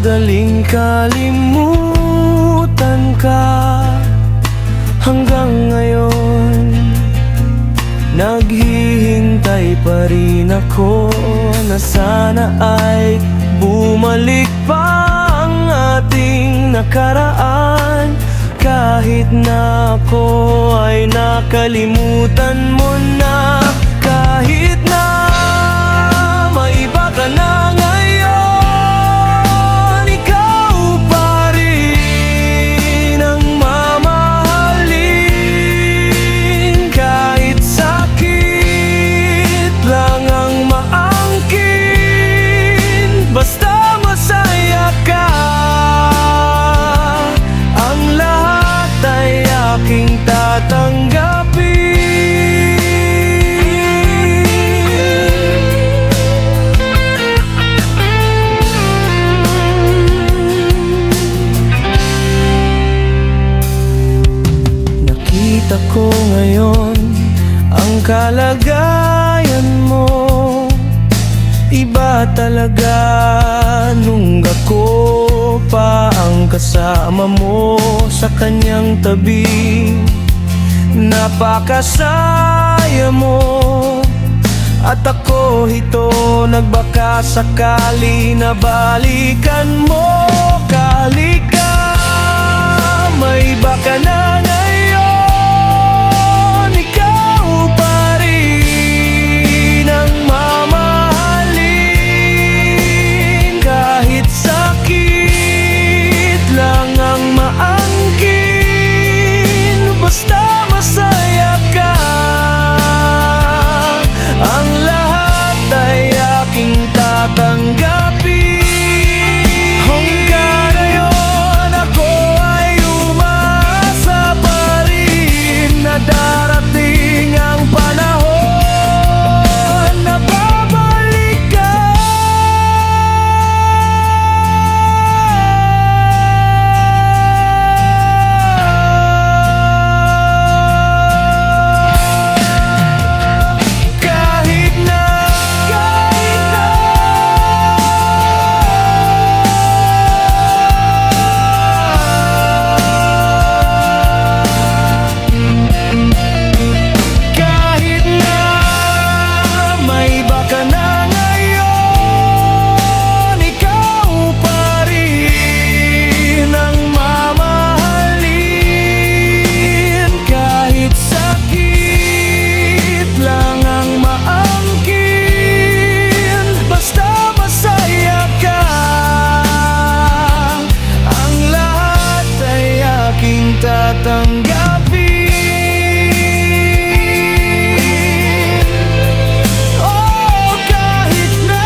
madaling kalimutan ka. Hanggang ngayon naghihintay pa rin ako na sana ay bumalik pa ang ating nakaraan. Kahit na ako ay nakalimutan mo na, kahit na maiba ka na ngayon, ikaw pa rin ang mamahalin. Kahit sakit lang ang maangkin, basta masaya ka, ang lahat ay aking tatanggapin. Nakita ko ngayon ang kalagayan mo, iba talaga nung ako pa ang kasama mo sa kanyang tabi. Napakasaya mo at ako ito nagbaka sakali na balikan mo. Kalika, may baka na ngayon, ikaw pa rin ang mamahalin. Kahit sakit lang ang maangkin, basta masaya ka, ang lahat ay aking tatanggapin. Hanggang ngayon ako ay umaasa pa rin na darating ang panahon na babalik ka. Kahit na may baka na ngayon, ikaw pa rin ang mamahalin. Kahit sakit lang ang maangkin, basta masaya ka, ang lahat ay aking tatanggapin. Oh, kahit na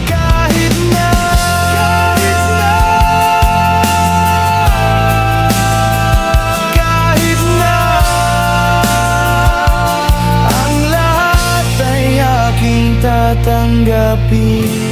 kahit na kahit na ang lahat ay aking tatanggapin.